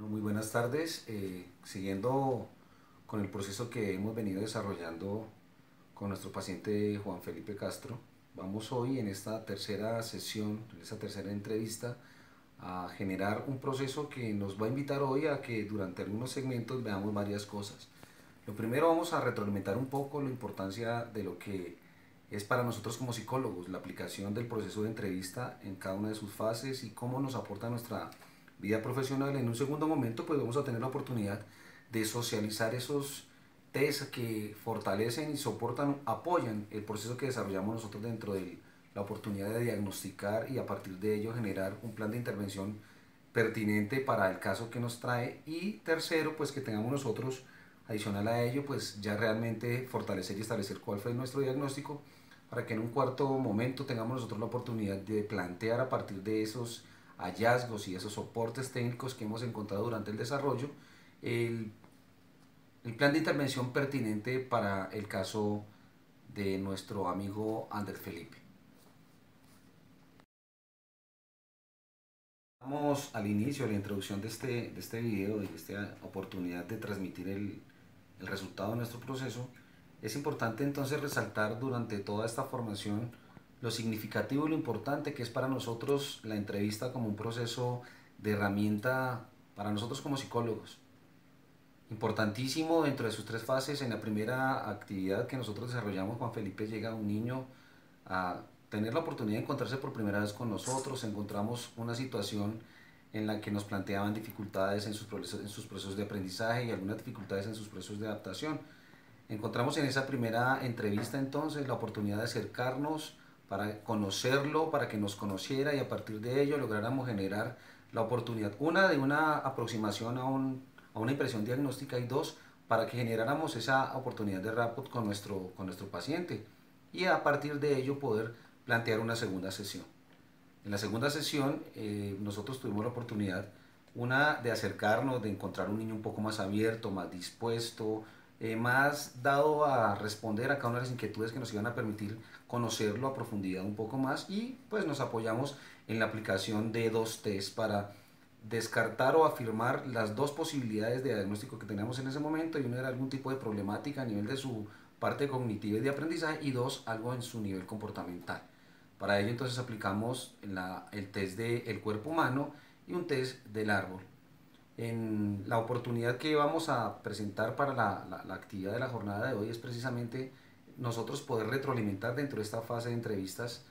Muy buenas tardes. Siguiendo con el proceso que hemos venido desarrollando con nuestro paciente Juan Felipe Castro, vamos hoy en esta tercera sesión, en esta tercera entrevista, a generar un proceso que nos va a invitar hoy a que durante algunos segmentos veamos varias cosas. Lo primero, vamos a retroalimentar un poco la importancia de lo que es para nosotros como psicólogos la aplicación del proceso de entrevista en cada una de sus fases y cómo nos aporta nuestra vida profesional. En un segundo momento, pues vamos a tener la oportunidad de socializar esos test que fortalecen y soportan, apoyan el proceso que desarrollamos nosotros dentro de la oportunidad de diagnosticar y a partir de ello generar un plan de intervención pertinente para el caso que nos trae. Y tercero, pues que tengamos nosotros, adicional a ello, pues ya realmente fortalecer y establecer cuál fue nuestro diagnóstico, para que en un cuarto momento tengamos nosotros la oportunidad de plantear a partir de esos hallazgos y esos soportes técnicos que hemos encontrado durante el desarrollo, el, el plan de intervención pertinente para el caso de nuestro amigo Ander Felipe. Vamos al inicio, a la introducción de este video y de esta oportunidad de transmitir el resultado de nuestro proceso. Es importante entonces resaltar durante toda esta formación lo significativo y lo importante que es para nosotros la entrevista como un proceso de herramienta para nosotros como psicólogos. Importantísimo dentro de sus tres fases. En la primera actividad que nosotros desarrollamos, Juan Felipe, llega un niño a tener la oportunidad de encontrarse por primera vez con nosotros. Encontramos una situación en la que nos planteaban dificultades en sus procesos de aprendizaje y algunas dificultades en sus procesos de adaptación. Encontramos en esa primera entrevista entonces la oportunidad de acercarnos para conocerlo, para que nos conociera y a partir de ello lográramos generar la oportunidad, una, de una aproximación a una impresión diagnóstica, y dos, para que generáramos esa oportunidad de rapport con nuestro paciente y a partir de ello poder plantear una segunda sesión. En la segunda sesión nosotros tuvimos la oportunidad, una, de acercarnos, de encontrar un niño un poco más abierto, más dispuesto, más dado a responder a cada una de las inquietudes que nos iban a permitir conocerlo a profundidad un poco más, y pues nos apoyamos en la aplicación de dos test para descartar o afirmar las dos posibilidades de diagnóstico que teníamos en ese momento, y uno era algún tipo de problemática a nivel de su parte cognitiva y de aprendizaje, y dos, algo en su nivel comportamental. Para ello entonces aplicamos el test del cuerpo humano y un test del árbol. En la oportunidad que vamos a presentar para la actividad de la jornada de hoy es precisamente nosotros poder retroalimentar dentro de esta fase de entrevistas,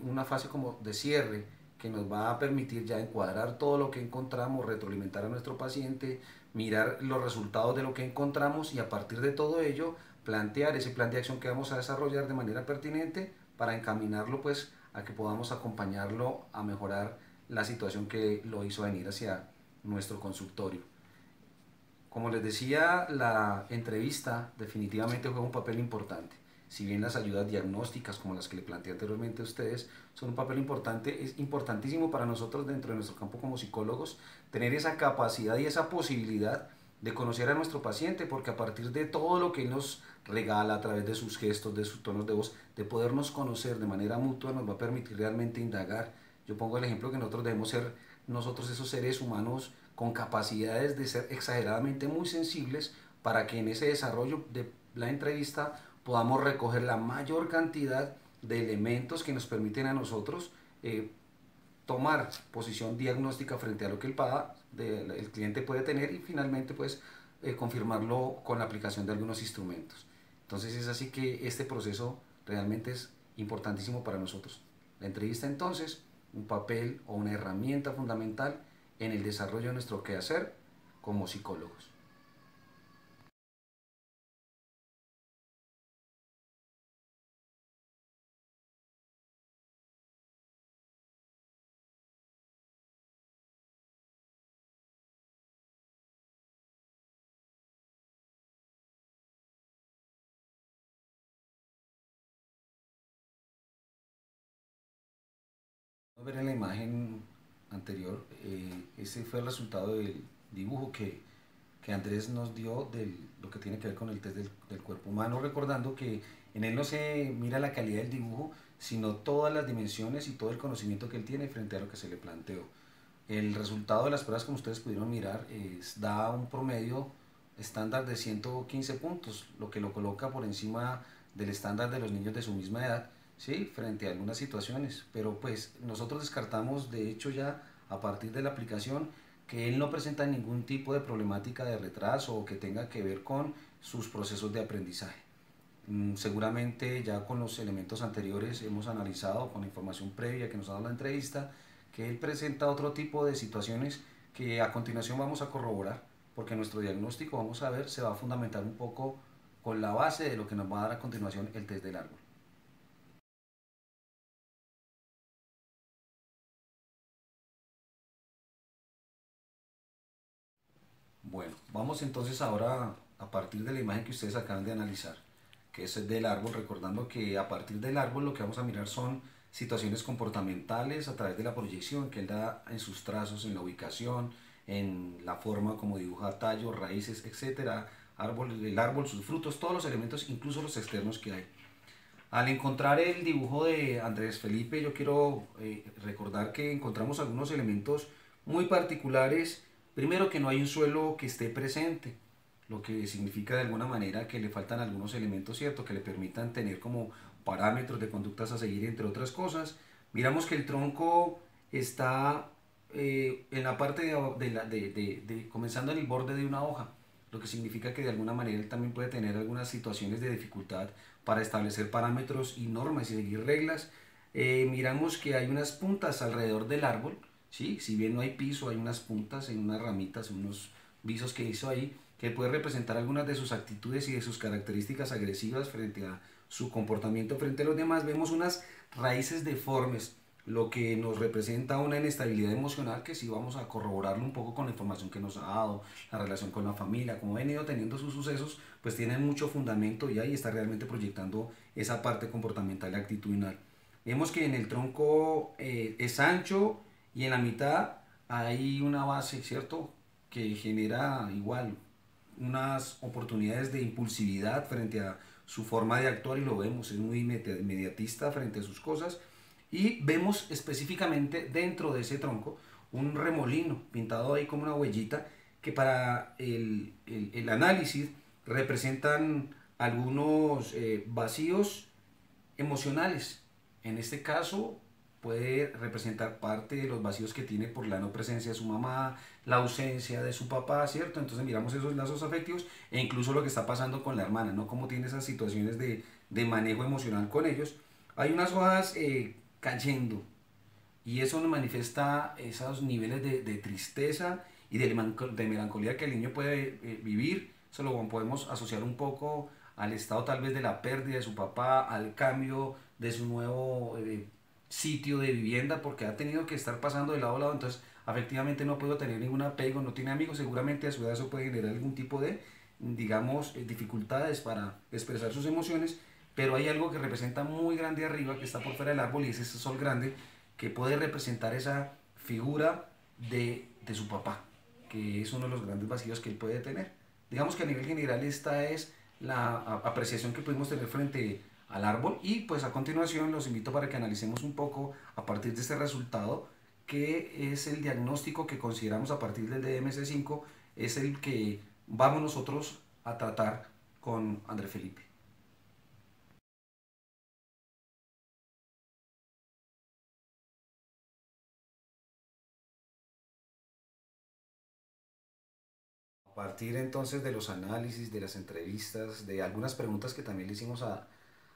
una fase como de cierre que nos va a permitir ya encuadrar todo lo que encontramos, retroalimentar a nuestro paciente, mirar los resultados de lo que encontramos y a partir de todo ello plantear ese plan de acción que vamos a desarrollar de manera pertinente para encaminarlo pues a que podamos acompañarlo a mejorar la situación que lo hizo venir hacia nuestro consultorio. Como les decía, la entrevista definitivamente juega un papel importante. Si bien las ayudas diagnósticas, como las que le planteé anteriormente a ustedes, son un papel importante, es importantísimo para nosotros dentro de nuestro campo como psicólogos tener esa capacidad y esa posibilidad de conocer a nuestro paciente, porque a partir de todo lo que él nos regala a través de sus gestos, de sus tonos de voz, de podernos conocer de manera mutua, nos va a permitir realmente indagar. Yo pongo el ejemplo que nosotros debemos ser nosotros esos seres humanos con capacidades de ser exageradamente muy sensibles para que en ese desarrollo de la entrevista podamos recoger la mayor cantidad de elementos que nos permiten a nosotros tomar posición diagnóstica frente a lo que el cliente puede tener y finalmente pues confirmarlo con la aplicación de algunos instrumentos. Entonces es así que este proceso realmente es importantísimo para nosotros. La entrevista entonces, un papel o una herramienta fundamental en el desarrollo de nuestro quehacer como psicólogos. Ver en la imagen anterior, ese fue el resultado del dibujo que Andrés nos dio de lo que tiene que ver con el test del cuerpo humano, recordando que en él no se mira la calidad del dibujo, sino todas las dimensiones y todo el conocimiento que él tiene frente a lo que se le planteó. El resultado de las pruebas, como ustedes pudieron mirar, da un promedio estándar de 115 puntos, lo que lo coloca por encima del estándar de los niños de su misma edad, ¿sí? Frente a algunas situaciones. Pero pues nosotros descartamos, de hecho ya a partir de la aplicación, que él no presenta ningún tipo de problemática de retraso o que tenga que ver con sus procesos de aprendizaje. Seguramente ya con los elementos anteriores hemos analizado con la información previa que nos ha dado la entrevista que él presenta otro tipo de situaciones que a continuación vamos a corroborar, porque nuestro diagnóstico, vamos a ver, se va a fundamentar un poco con la base de lo que nos va a dar a continuación el test del árbol. Bueno, vamos entonces ahora a partir de la imagen que ustedes acaban de analizar, que es del árbol, recordando que a partir del árbol lo que vamos a mirar son situaciones comportamentales a través de la proyección que él da en sus trazos, en la ubicación, en la forma como dibuja tallos, raíces, etcétera, el árbol, sus frutos, todos los elementos, incluso los externos que hay. Al encontrar el dibujo de Andrés Felipe, yo quiero recordar que encontramos algunos elementos muy particulares. Primero, que no hay un suelo que esté presente, lo que significa de alguna manera que le faltan algunos elementos, ¿cierto?, que le permitan tener como parámetros de conductas a seguir, entre otras cosas. Miramos que el tronco está en la parte comenzando en el borde de una hoja, lo que significa que de alguna manera él también puede tener algunas situaciones de dificultad para establecer parámetros y normas y seguir reglas. Miramos que hay unas puntas alrededor del árbol, ¿sí? Si bien no hay piso, hay unas puntas en unas ramitas, unos visos que hizo ahí, que puede representar algunas de sus actitudes y de sus características agresivas frente a su comportamiento frente a los demás. Vemos unas raíces deformes, lo que nos representa una inestabilidad emocional que sí vamos a corroborarlo un poco con la información que nos ha dado, la relación con la familia, como ha venido teniendo sus sucesos, pues tienen mucho fundamento y ahí está realmente proyectando esa parte comportamental y actitudinal. Vemos que en el tronco es ancho y en la mitad hay una base, ¿cierto?, que genera igual unas oportunidades de impulsividad frente a su forma de actuar y lo vemos, es muy inmediatista frente a sus cosas y vemos específicamente dentro de ese tronco un remolino pintado ahí como una huellita que para el análisis representan algunos vacíos emocionales. En este caso puede representar parte de los vacíos que tiene por la no presencia de su mamá, la ausencia de su papá, ¿cierto? Entonces miramos esos lazos afectivos e incluso lo que está pasando con la hermana, ¿no? Cómo tiene esas situaciones de manejo emocional con ellos. Hay unas hojas cayendo y eso nos manifiesta esos niveles de tristeza y de melancolía que el niño puede vivir. Eso lo podemos asociar un poco al estado tal vez de la pérdida de su papá, al cambio de su nuevo sitio de vivienda, porque ha tenido que estar pasando de lado a lado, entonces efectivamente no puedo tener ningún apego, no tiene amigos, seguramente a su edad eso puede generar algún tipo de, digamos, dificultades para expresar sus emociones, pero hay algo que representa muy grande arriba, que está por fuera del árbol, y es ese sol grande, que puede representar esa figura de su papá, que es uno de los grandes vacíos que él puede tener. Digamos que a nivel general esta es la apreciación que pudimos tener frente al árbol y pues a continuación los invito para que analicemos un poco a partir de este resultado qué es el diagnóstico que consideramos a partir del DMC5 es el que vamos nosotros a tratar con André Felipe. A partir entonces de los análisis, de las entrevistas, de algunas preguntas que también le hicimos a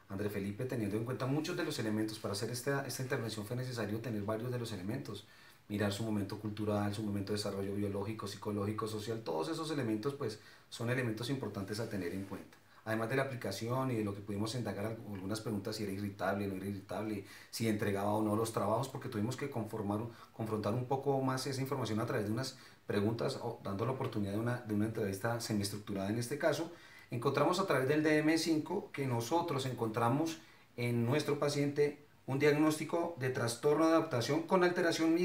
André Felipe, teniendo en cuenta muchos de los elementos, para hacer esta intervención fue necesario tener varios de los elementos, mirar su momento cultural, su momento de desarrollo biológico, psicológico, social, todos esos elementos pues son elementos importantes a tener en cuenta. Además de la aplicación y de lo que pudimos indagar algunas preguntas, si era irritable, no era irritable, si entregaba o no los trabajos, porque tuvimos que confrontar un poco más esa información a través de unas preguntas, o dando la oportunidad de una entrevista semiestructurada en este caso. Encontramos a través del DM5 que nosotros encontramos en nuestro paciente un diagnóstico de trastorno de adaptación con alteración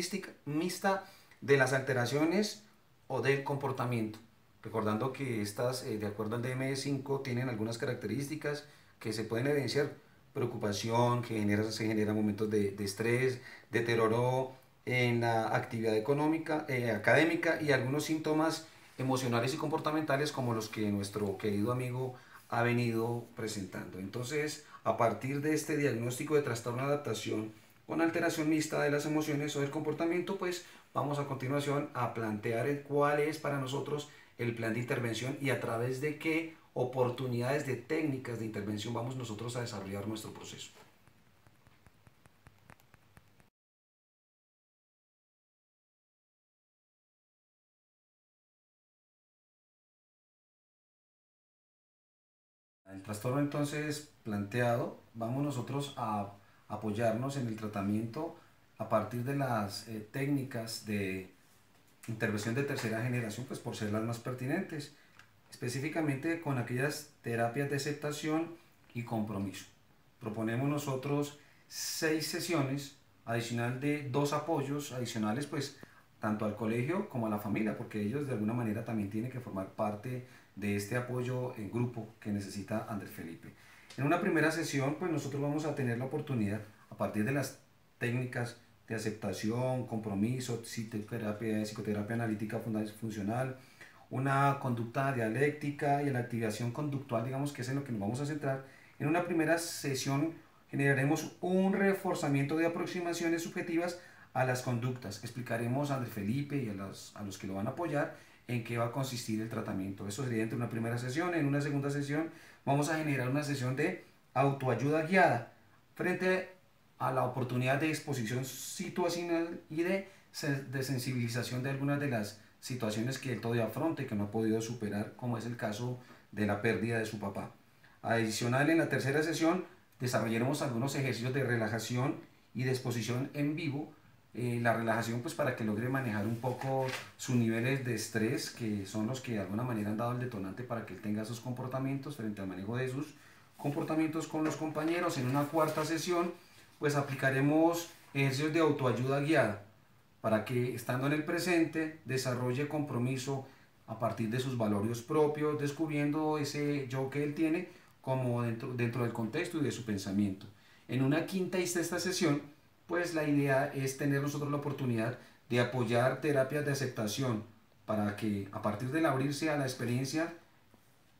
mixta de las alteraciones o del comportamiento. Recordando que estas, de acuerdo al DMS5, tienen algunas características que se pueden evidenciar: preocupación, se generan momentos de estrés, deterioro en la actividad económica, académica y algunos síntomas emocionales y comportamentales como los que nuestro querido amigo ha venido presentando. Entonces, a partir de este diagnóstico de trastorno de adaptación con alteración mixta de las emociones o del comportamiento, pues vamos a continuación a plantear cuál es para nosotros el plan de intervención y a través de qué oportunidades de técnicas de intervención vamos nosotros a desarrollar nuestro proceso. El trastorno entonces planteado, vamos nosotros a apoyarnos en el tratamiento a partir de las técnicas de intervención de tercera generación, pues por ser las más pertinentes, específicamente con aquellas terapias de aceptación y compromiso. Proponemos nosotros 6 sesiones adicional de 2 apoyos adicionales, pues tanto al colegio como a la familia, porque ellos de alguna manera también tienen que formar parte de este apoyo en grupo que necesita Andrés Felipe. En una primera sesión, pues nosotros vamos a tener la oportunidad, a partir de las técnicas de aceptación, compromiso, psicoterapia analítica funcional, una conducta dialéctica y la activación conductual, digamos que es en lo que nos vamos a centrar. En una primera sesión generaremos un reforzamiento de aproximaciones subjetivas a las conductas. Explicaremos a Andrés Felipe y a los que lo van a apoyar en qué va a consistir el tratamiento. Eso sería entre una primera sesión. En una segunda sesión vamos a generar una sesión de autoayuda guiada frente a la oportunidad de exposición situacional y de sensibilización de algunas de las situaciones que él todavía afronta y que no ha podido superar, como es el caso de la pérdida de su papá. Adicional, en la tercera sesión desarrollaremos algunos ejercicios de relajación y de exposición en vivo. La relajación pues para que logre manejar un poco sus niveles de estrés, que son los que de alguna manera han dado el detonante para que él tenga esos comportamientos frente al manejo de sus comportamientos con los compañeros. En una cuarta sesión pues aplicaremos ejercicios de autoayuda guiada para que estando en el presente desarrolle compromiso a partir de sus valores propios, descubriendo ese yo que él tiene como dentro del contexto y de su pensamiento. En una quinta y sexta sesión, pues la idea es tener nosotros la oportunidad de apoyar terapias de aceptación para que a partir del abrirse a la experiencia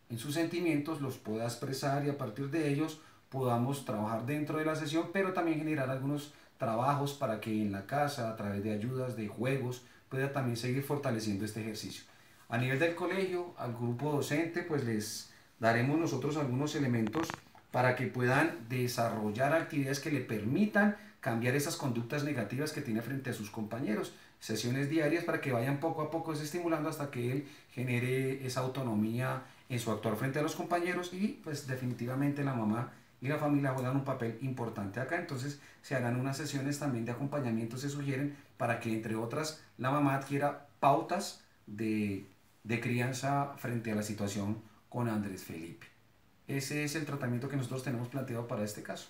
en sus sentimientos los pueda expresar y a partir de ellos podamos trabajar dentro de la sesión, pero también generar algunos trabajos para que en la casa, a través de ayudas, de juegos, pueda también seguir fortaleciendo este ejercicio. A nivel del colegio, al grupo docente, pues les daremos nosotros algunos elementos para que puedan desarrollar actividades que le permitan cambiar esas conductas negativas que tiene frente a sus compañeros. Sesiones diarias para que vayan poco a poco estimulando hasta que él genere esa autonomía en su actuar frente a los compañeros y pues definitivamente la mamá y la familia juegan un papel importante acá. Entonces se harán unas sesiones también de acompañamiento, se sugieren, para que entre otras la mamá adquiera pautas de crianza frente a la situación con Andrés Felipe. Ese es el tratamiento que nosotros tenemos planteado para este caso.